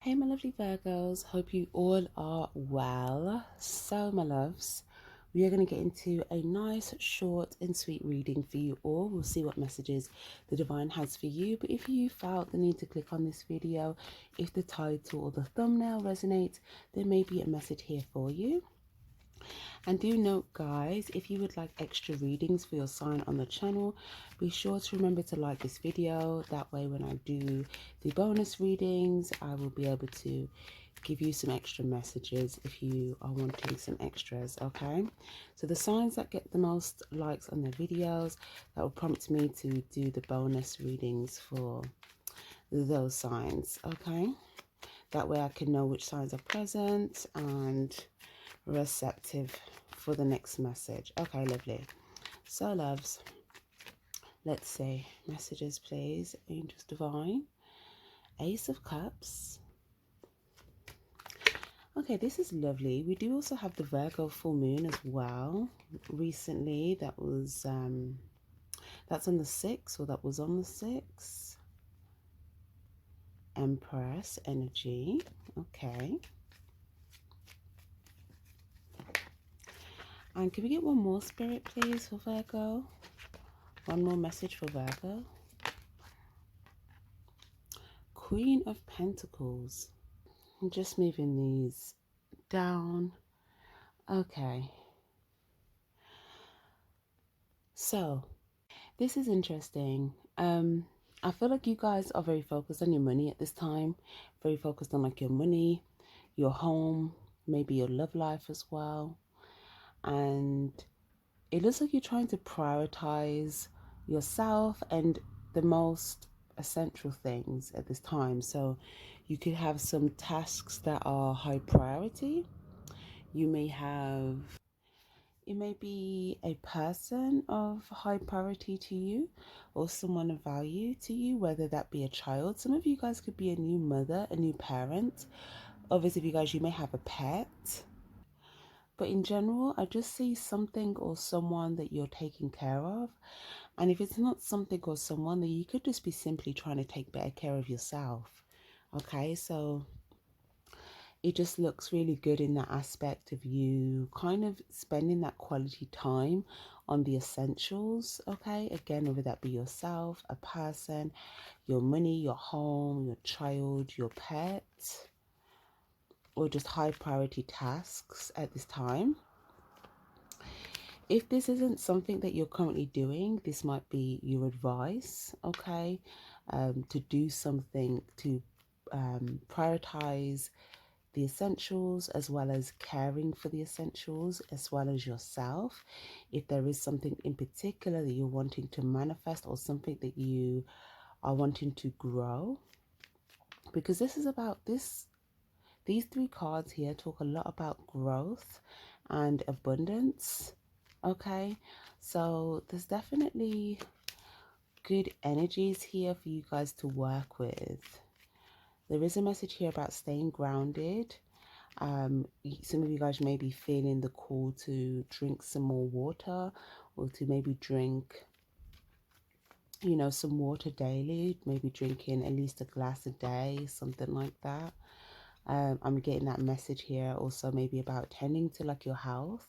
Hey my lovely Virgos, hope you all are well. So my loves, we are going to get into a nice short and sweet reading for you all. We'll see what messages the divine has for you, but if you felt the need to click on this video, if the title or the thumbnail resonates, there may be a message here for you. And do note guys, if you would like extra readings for your sign on the channel, be sure to remember to like this video. That way when I do the bonus readings, I will be able to give you some extra messages if you are wanting some extras. Okay, so the signs that get the most likes on their videos, that will prompt me to do the bonus readings for those signs. Okay, that way I can know which signs are present and receptive for the next message. Okay, lovely. So loves, let's see messages please. Angels divine, Ace of Cups. Okay, this is lovely. We do also have the Virgo full moon as well recently. That's on the 6th, or that was on the 6th. Empress energy. Okay, and can we get one more spirit please for Virgo? One more message for Virgo. Queen of Pentacles. I'm just moving these down. Okay. So, this is interesting. I feel like you guys are very focused on your money at this time. Very focused on like your money, your home, maybe your love life as well. And it looks like you're trying to prioritize yourself and the most essential things at this time. So you could have some tasks that are high priority. You may have, it may be a person of high priority to you or someone of value to you, whether that be a child. Some of you guys could be a new mother, a new parent. Others of you guys, you may have a pet. But in general, I just see something or someone that you're taking care of. And if it's not something or someone, then you could just be simply trying to take better care of yourself. Okay, so it just looks really good in that aspect of you kind of spending that quality time on the essentials. Okay, again, whether that be yourself, a person, your money, your home, your child, your pet, or just high priority tasks at this time. If this isn't something that you're currently doing, this might be your advice, okay, to do something to prioritize the essentials, as well as caring for the essentials, as well as yourself. If there is something in particular that you're wanting to manifest, or something that you are wanting to grow, because this is about this. These three cards here talk a lot about growth and abundance. Okay, so there's definitely good energies here for you guys to work with. There is a message here about staying grounded. Some of you guys may be feeling the call to drink some more water, or to maybe drink, you know, some water daily, maybe drinking at least a glass a day, something like that. I'm getting that message here also, maybe about tending to like your health.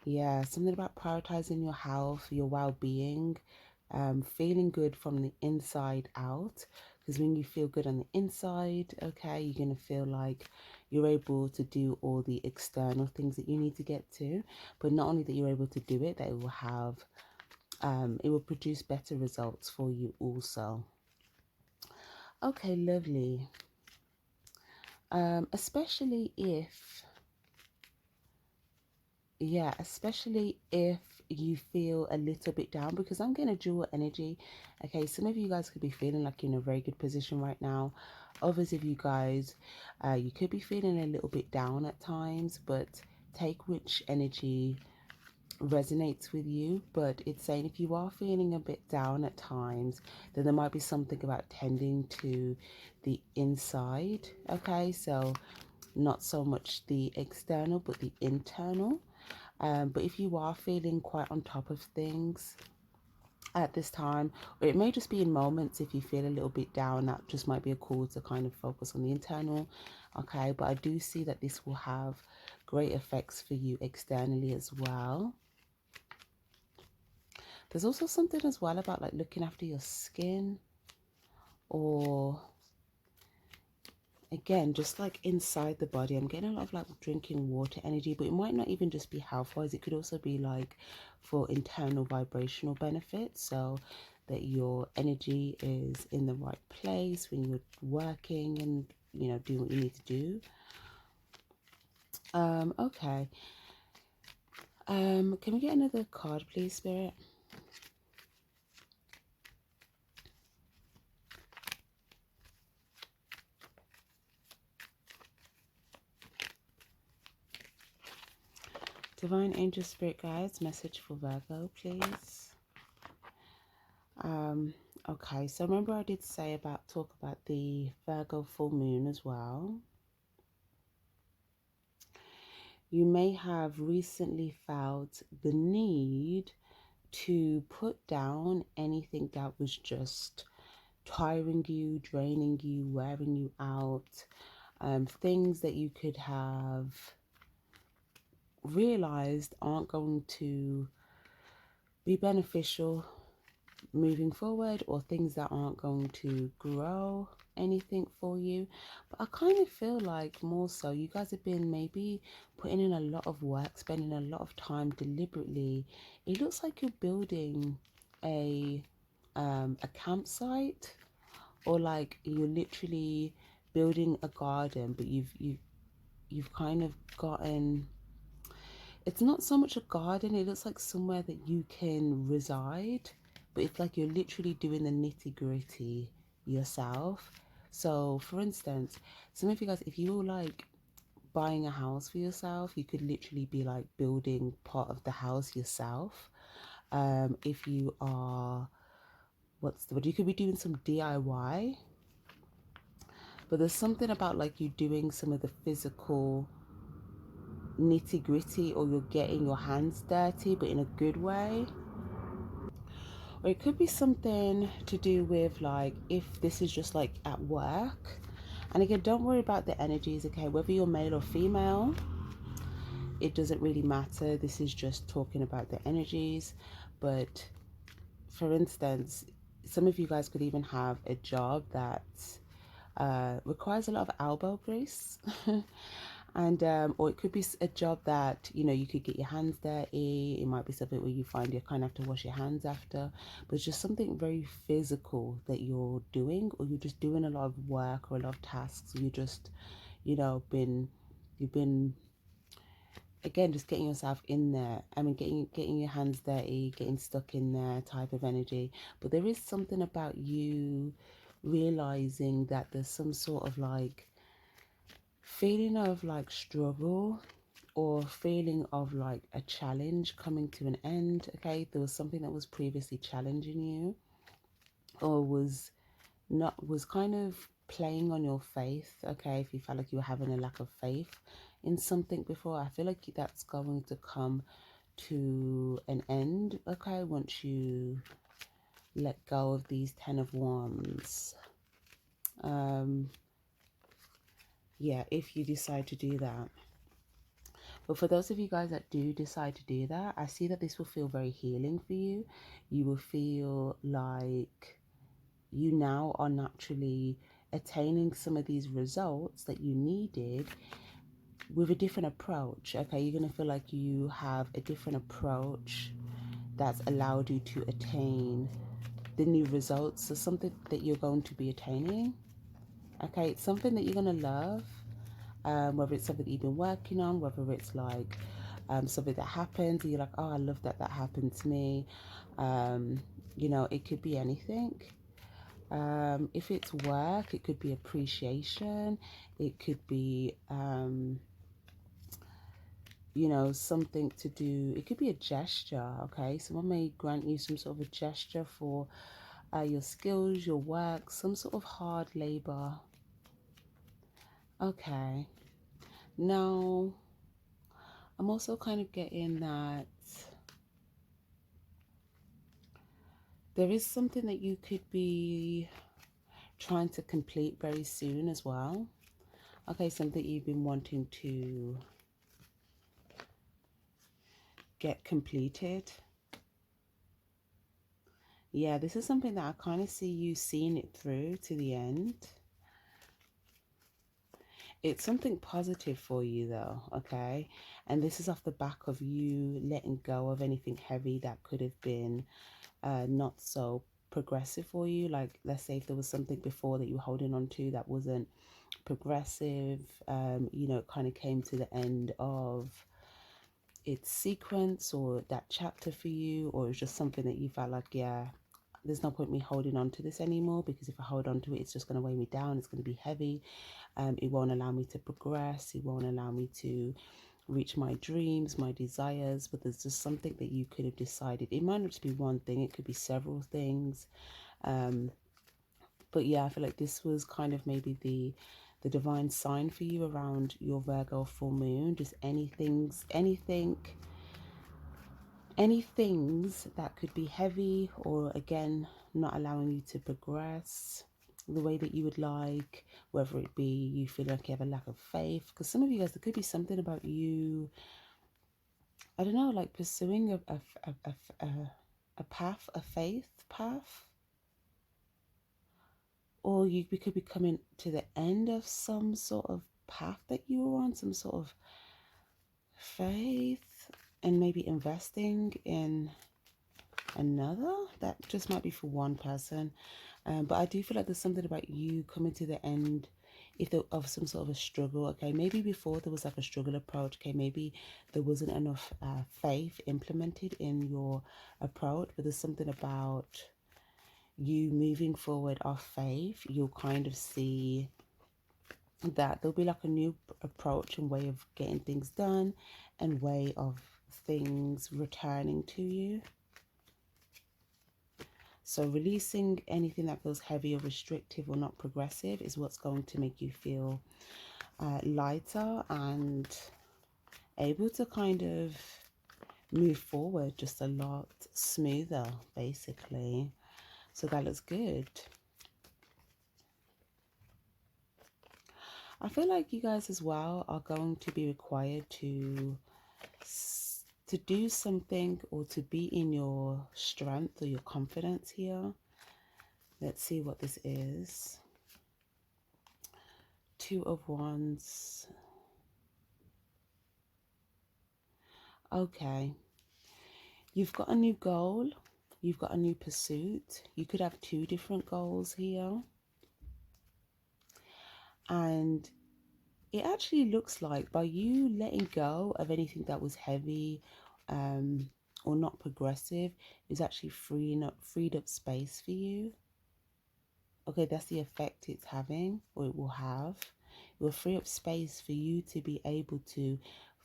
Yeah, something about prioritizing your health, your well-being, feeling good from the inside out. Because when you feel good on the inside, okay, you're going to feel like you're able to do all the external things that you need to get to. But not only that you're able to do it, that it will have, it will produce better results for you also. Okay, lovely. Especially if you feel a little bit down, because I'm getting a dual energy. Okay, some of you guys could be feeling like you're in a very good position right now. Others of you guys, you could be feeling a little bit down at times, but take which energy resonates with you. But it's saying if you are feeling a bit down at times, then there might be something about tending to the inside. Okay, so not so much the external but the internal. But if you are feeling quite on top of things, at this time, or it may just be in moments if you feel a little bit down. That just might be a call to kind of focus on the internal. Okay, but I do see that this will have great effects for you externally as well. There's also something as well about like looking after your skin, or again just like inside the body. I'm getting a lot of like drinking water energy, but it might not even just be health wise, it could also be like for internal vibrational benefits, so that your energy is in the right place when you're working and you know doing what you need to do. Okay, can we get another card please, Spirit? Divine Angel Spirit Guides, message for Virgo, please. Okay, so remember I did say talk about the Virgo full moon as well. You may have recently felt the need to put down anything that was just tiring you, draining you, wearing you out, things that you could have realized aren't going to be beneficial moving forward, or things that aren't going to grow anything for you. But I kind of feel like more so you guys have been maybe putting in a lot of work, spending a lot of time deliberately. It looks like you're building a campsite, or like you're literally building a garden, but you've kind of gotten, it's not so much a garden, it looks like somewhere that you can reside, but it's like you're literally doing the nitty gritty yourself. So for instance, some of you guys, if you were like buying a house for yourself, you could literally be like building part of the house yourself. If you are, what's the word, you could be doing some DIY, but there's something about like you doing some of the physical nitty gritty, or you're getting your hands dirty but in a good way. Or it could be something to do with like if this is just like at work. And again, don't worry about the energies, okay? Whether you're male or female, it doesn't really matter. This is just talking about the energies. But for instance, some of you guys could even have a job that requires a lot of elbow grease. And or it could be a job that you know you could get your hands dirty. It might be something where you find you kind of have to wash your hands after, but it's just something very physical that you're doing, or you're just doing a lot of work or a lot of tasks. You just, you know, you've been again just getting yourself in there. I mean, getting your hands dirty, getting stuck in there type of energy. But there is something about you realizing that there's some sort of like feeling of like struggle, or feeling of like a challenge coming to an end. Okay, there was something that was previously challenging you, or was kind of playing on your faith. Okay, if you felt like you were having a lack of faith in something before, I feel like that's going to come to an end, okay, once you let go of these 10 of Wands. Yeah, if you decide to do that. But for those of you guys that do decide to do that, I see that this will feel very healing for you. You will feel like you now are naturally attaining some of these results that you needed with a different approach. Okay, you're going to feel like you have a different approach that's allowed you to attain the new results. So something that you're going to be attaining. Okay, it's something that you're going to love. Whether it's something that you've been working on, whether it's like something that happens and you're like, oh, I love that happened to me. You know, it could be anything. If it's work, it could be appreciation. It could be, you know, something to do. It could be a gesture, okay? Someone may grant you some sort of a gesture for your skills, your work, some sort of hard labor. Okay. Now, I'm also kind of getting that there is something that you could be trying to complete very soon as well. Okay, something you've been wanting to get completed. Yeah, this is something that I kind of see you seeing it through to the end. It's something positive for you though, okay? And this is off the back of you letting go of anything heavy that could have been not so progressive for you. Like, let's say if there was something before that you were holding on to that wasn't progressive, you know, it kind of came to the end of its sequence or that chapter for you, or it's just something that you felt like, yeah, there's no point me holding on to this anymore, because if I hold on to it, it's just going to weigh me down. It's going to be heavy. It won't allow me to progress. It won't allow me to reach my dreams, my desires. But there's just something that you could have decided. It might not just be one thing. It could be several things. But yeah, I feel like this was kind of maybe the divine sign for you around your Virgo full moon. Just any things that could be heavy, or again, not allowing you to progress the way that you would like, whether it be you feel like you have a lack of faith. Because some of you guys, there could be something about you, I don't know, like pursuing a path, a faith path, or you could be coming to the end of some sort of path that you were on, some sort of faith, and maybe investing in another. That just might be for one person, but I do feel like there's something about you coming to the end of some sort of a struggle. Okay, maybe before there was like a struggle approach. Okay, maybe there wasn't enough faith implemented in your approach, but there's something about you moving forward off faith. You'll kind of see that there'll be like a new approach and way of getting things done, and way of things returning to you. So releasing anything that feels heavy or restrictive or not progressive is what's going to make you feel lighter and able to kind of move forward just a lot smoother, basically. So that looks good. I feel like you guys as well are going to be required to do something, or to be in your strength or your confidence here. Let's see what this is. Two of Wands. Okay. You've got a new goal. You've got a new pursuit. You could have two different goals here. And it actually looks like by you letting go of anything that was heavy or not progressive, is actually freed up space for you. Okay, that's the effect it's having, or it will have. It will free up space for you to be able to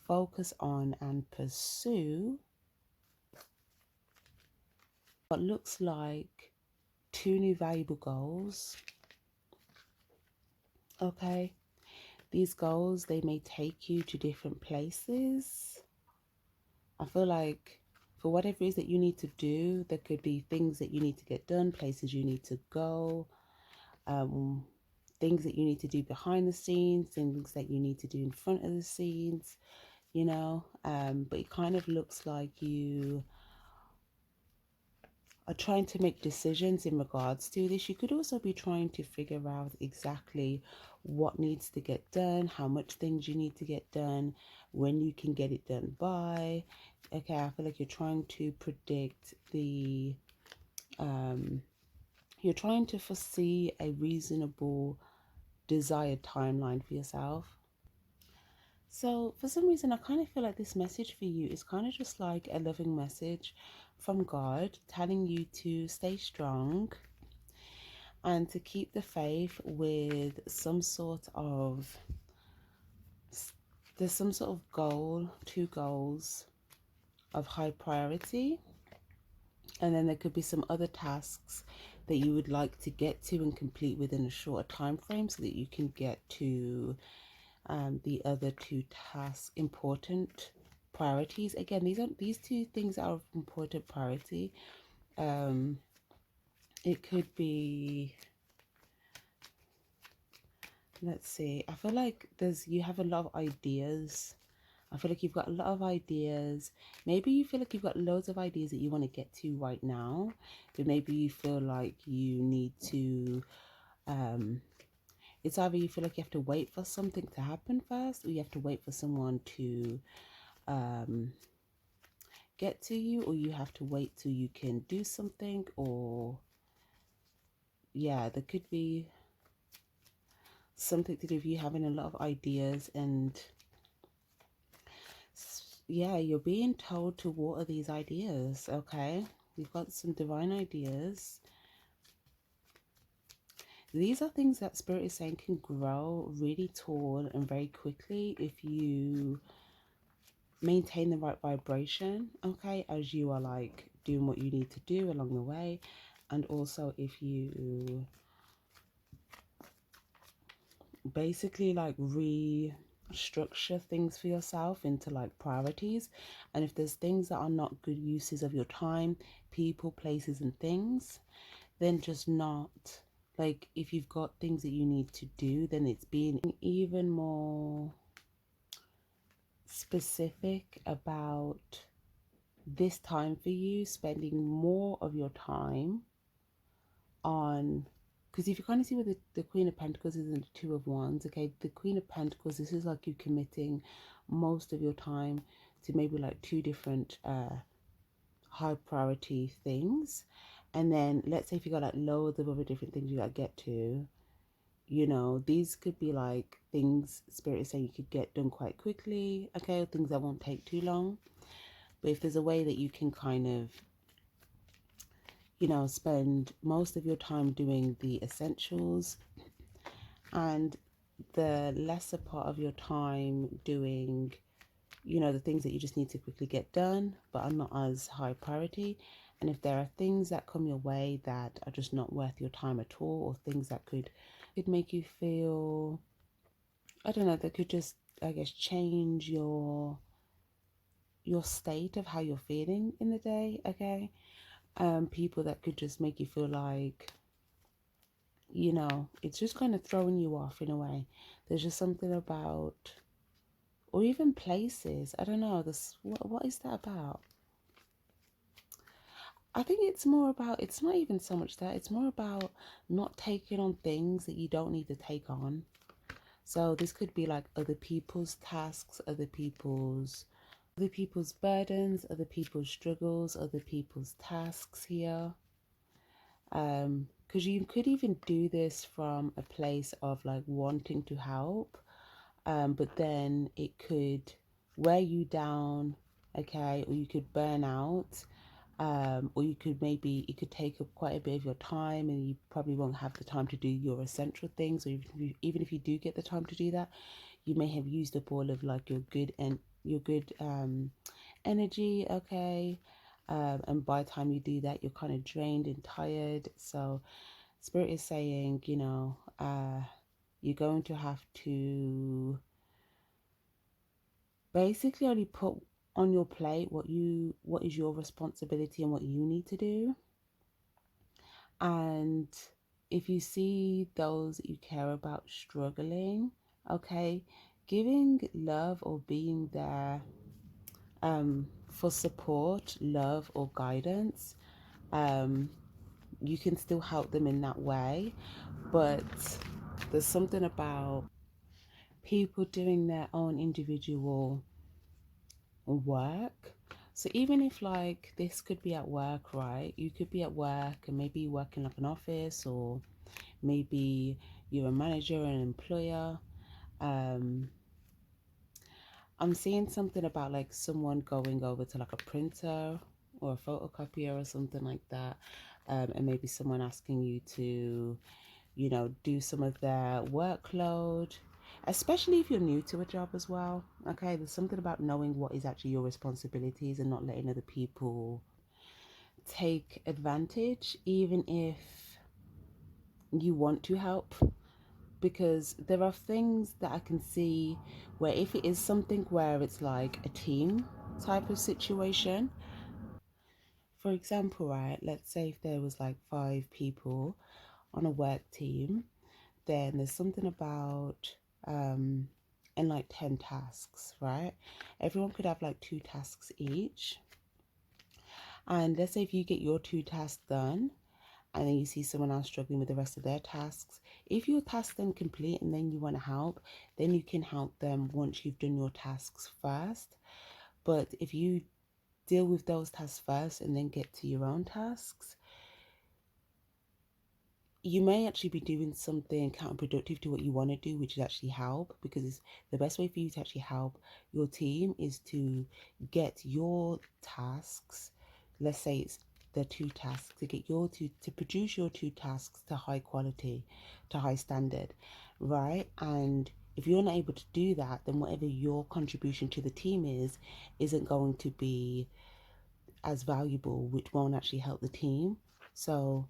focus on and pursue what looks like two new valuable goals. Okay, these goals, they may take you to different places. I feel like for whatever it is that you need to do, there could be things that you need to get done, places you need to go, things that you need to do behind the scenes, things that you need to do in front of the scenes, you know. But it kind of looks like you are trying to make decisions in regards to this. You could also be trying to figure out exactly what needs to get done, how much things you need to get done, when you can get it done by. Okay, I feel like you're trying to predict the you're trying to foresee a reasonable desired timeline for yourself. So for some reason, I kind of feel like this message for you is kind of just like a loving message from God, telling you to stay strong and to keep the faith with some sort of, there's some sort of goal, two goals of high priority. And then there could be some other tasks that you would like to get to and complete within a shorter time frame, so that you can get to the other two tasks, important priorities. Again, these two things are of important priority. It could be, let's see, I feel like you have a lot of ideas. I feel like you've got a lot of ideas. Maybe you feel like you've got loads of ideas that you want to get to right now, but maybe you feel like you need to, it's either you feel like you have to wait for something to happen first, or you have to wait for someone to get to you, or you have to wait till you can do something, or yeah, there could be something to do with you having a lot of ideas, and yeah, you're being told to water these ideas. Okay, you've got some divine ideas. These are things that Spirit is saying can grow really tall and very quickly if you maintain the right vibration, okay, as you are like doing what you need to do along the way. And also if you basically like restructure things for yourself into like priorities, and if there's things that are not good uses of your time, people, places and things, then just not, like if you've got things that you need to do, then it's being even more specific about this time for you, spending more of your time on, because if you kind of see with the Queen of Pentacles is in the Two of Wands, okay, the Queen of Pentacles, this is like you committing most of your time to maybe like two different high priority things. And then let's say if you got like loads of other different things you got to get to, you know, these could be like things Spirit is saying you could get done quite quickly, okay, or things that won't take too long. But if there's a way that you can kind of, you know, spend most of your time doing the essentials and the lesser part of your time doing, you know, the things that you just need to quickly get done but are not as high priority. And if there are things that come your way that are just not worth your time at all, or things that could make you feel, I don't know, that could just, I guess, change your state of how you're feeling in the day, okay, people that could just make you feel like, you know, it's just kind of throwing you off in a way. There's just something about, or even places, I don't know, this, what is that about? I think it's more about, it's not even so much that, it's more about not taking on things that you don't need to take on. So this could be like other people's tasks, other people's burdens, other people's struggles, other people's tasks here. Because you could even do this from a place of like wanting to help, but then it could wear you down, okay, or you could burn out, or you could maybe, it could take up quite a bit of your time and you probably won't have the time to do your essential things, or even if you do get the time to do that, you may have used up all of like your good energy, okay, and by the time you do that, you're kind of drained and tired. So Spirit is saying, you know, you're going to have to basically only put on your plate what is your responsibility and what you need to do. And if you see those that you care about struggling, okay, giving love or being there for support, love or guidance, you can still help them in that way. But there's something about people doing their own individual work. So even if like this could be at work, right? You could be at work and maybe you work in like an office, or maybe you're a manager or an employer. I'm seeing something about like someone going over to like a printer or a photocopier or something like that, and maybe someone asking you to, you know, do some of their workload, especially if you're new to a job as well. Okay, there's something about knowing what is actually your responsibilities and not letting other people take advantage, even if you want to help. Because there are things that I can see where if it is something where it's like a team type of situation, for example, right, let's say if there was like 5 people on a work team, then there's something about and like 10 tasks, right? Everyone could have like 2 tasks each. And let's say if you get your 2 tasks done and then you see someone else struggling with the rest of their tasks, if your task then complete and then you want to help, then you can help them once you've done your tasks first. But if you deal with those tasks first and then get to your own tasks, you may actually be doing something counterproductive to what you want to do, which is actually help, because it's the best way for you to actually help your team is to get your tasks, let's say it's the 2 tasks, to get to produce your 2 tasks to high quality, to high standard, right? And if you're not able to do that, then whatever your contribution to the team isn't going to be as valuable, which won't actually help the team. So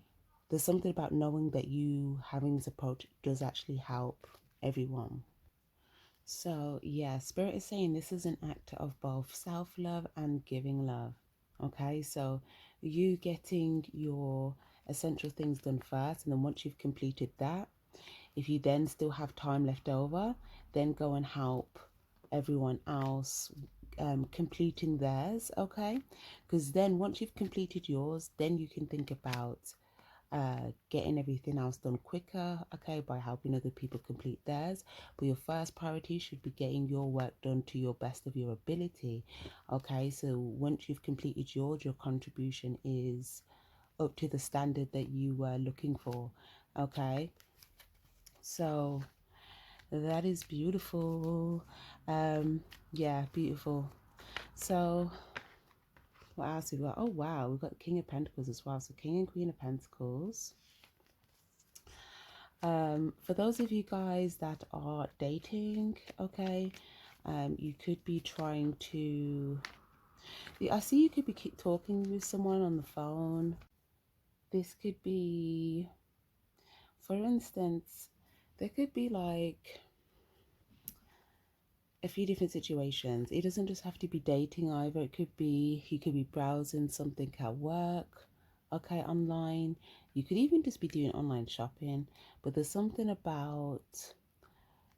there's something about knowing that you having this approach does actually help everyone. So yeah, Spirit is saying this is an act of both self-love and giving love. Okay, so you getting your essential things done first, and then once you've completed that, if you then still have time left over, then go and help everyone else completing theirs, okay? Because then once you've completed yours, then you can think about getting everything else done quicker, okay, by helping other people complete theirs. But your first priority should be getting your work done to your best of your ability, okay? So once you've completed yours, your contribution is up to the standard that you were looking for, okay? So that is beautiful. Yeah, beautiful. So what else we got? Oh wow, we've got King of Pentacles as well. So King and Queen of Pentacles. For those of you guys that are dating, okay, you could be trying to, I see you could be keep talking with someone on the phone. This could be, for instance, there could be like a few different situations. It doesn't just have to be dating either. It could be, you could be browsing something at work, okay, online. You could even just be doing online shopping. But there's something about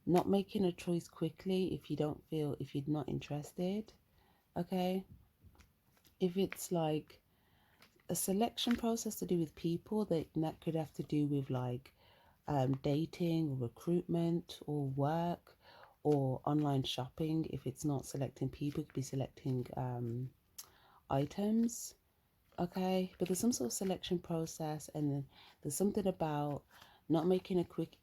not making a choice quickly if you don't feel, if you're not interested, okay? If it's like a selection process to do with people, that could have to do with like dating or recruitment or work or online shopping. If it's not selecting people, it could be selecting items, okay? But there's some sort of selection process, and then there's something about not making a quick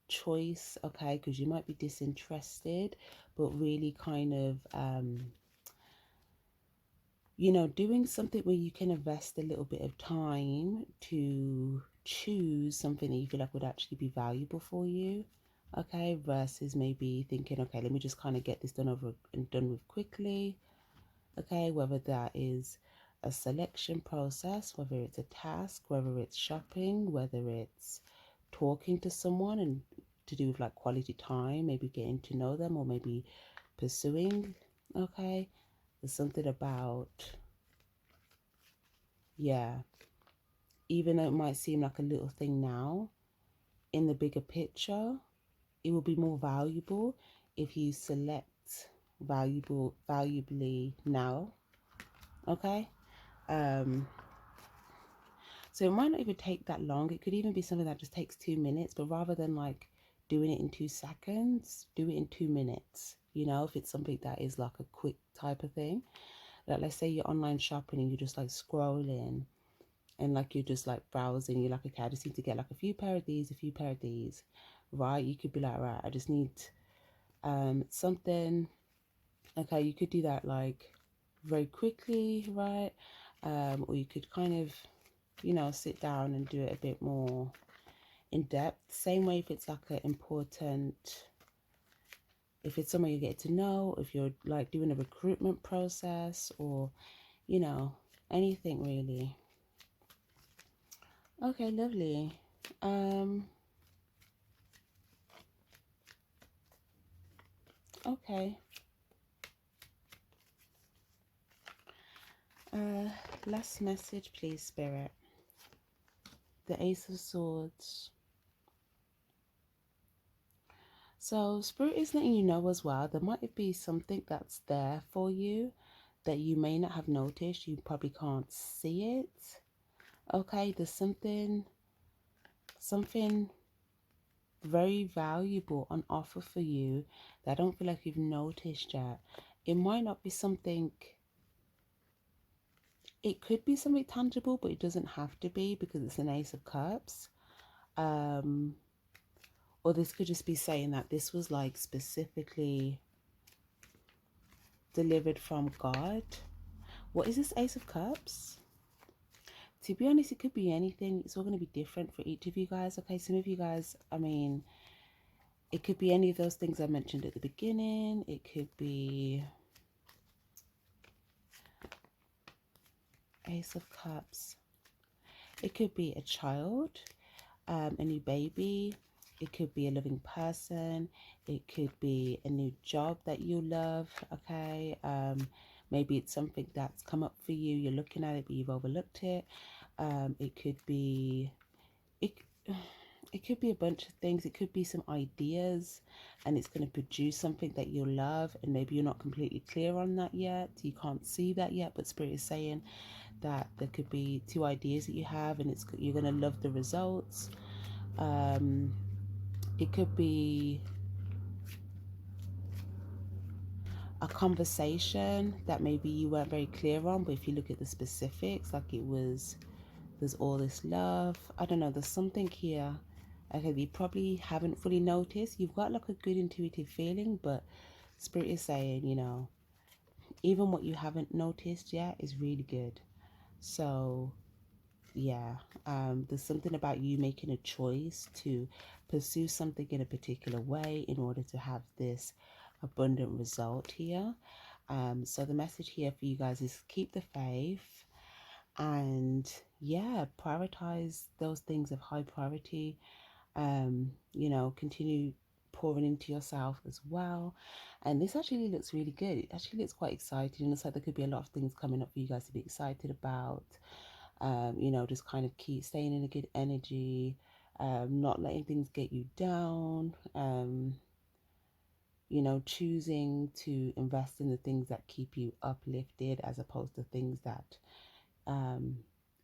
choice, okay, because you might be disinterested, but really kind of you know, doing something where you can invest a little bit of time to choose something that you feel like would actually be valuable for you, okay, versus maybe thinking, okay, let me just kind of get this done over and done with quickly, okay, whether that is a selection process, whether it's a task, whether it's shopping, whether it's talking to someone and to do with like quality time, maybe getting to know them, or maybe pursuing, okay. There's something about, yeah, even though it might seem like a little thing now, in the bigger picture, it will be more valuable if you select valuably now, okay? So it might not even take that long. It could even be something that just takes 2 minutes, but rather than like doing it in 2 seconds, do it in 2 minutes. You know, if it's something that is like a quick type of thing. Like let's say you're online shopping and you're just like scrolling and like you're just like browsing, you're like, okay, I just need to get like a few pair of these, a few pair of these, right? You could be like, right, I just need something. Okay, you could do that like very quickly, right? Or you could kind of, you know, sit down and do it a bit more in depth. Same way if it's like an important, if it's someone you get to know, if you're like doing a recruitment process, or, you know, anything really. Okay, lovely. Okay. Last message, please, Spirit. The Ace of Swords. So Spirit is letting you know as well, there might be something that's there for you that you may not have noticed. You probably can't see it. Okay, there's something very valuable on offer for you that I don't feel like you've noticed yet. It might not be something, it could be something tangible, but it doesn't have to be because it's an Ace of Cups. Or this could just be saying that this was like specifically delivered from God. What is this Ace of Cups? To be honest, it could be anything. It's all going to be different for each of you guys. Okay, some of you guys, I mean, it could be any of those things I mentioned at the beginning. It could be Ace of Cups. It could be a child, a new baby. It could be a living person. It could be a new job that you love. Okay, maybe it's something that's come up for you. You're looking at it, but you've overlooked it. It could be it. It could be a bunch of things. It could be some ideas, and it's going to produce something that you love, and maybe you're not completely clear on that yet. You can't see that yet, but Spirit is saying that there could be two ideas that you have, and you're going to love the results. It could be a conversation that maybe you weren't very clear on, but if you look at the specifics, like there's all this love. I don't know, there's something here. Okay, you probably haven't fully noticed. You've got like a good intuitive feeling, but Spirit is saying, you know, even what you haven't noticed yet is really good. So yeah, there's something about you making a choice to pursue something in a particular way in order to have this abundant result here. So the message here for you guys is keep the faith, and yeah, prioritize those things of high priority. You know, continue pouring into yourself as well. And this actually looks really good. It actually looks quite exciting. It looks like there could be a lot of things coming up for you guys to be excited about. You know, just kind of keep staying in a good energy, not letting things get you down, you know, choosing to invest in the things that keep you uplifted as opposed to things that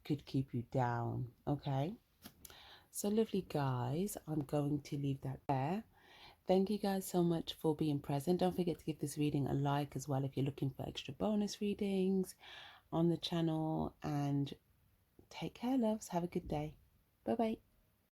could keep you down. Okay, so lovely guys, I'm going to leave that there. Thank you guys so much for being present. Don't forget to give this reading a like as well if you're looking for extra bonus readings on the channel, and take care, loves. Have a good day. Bye bye.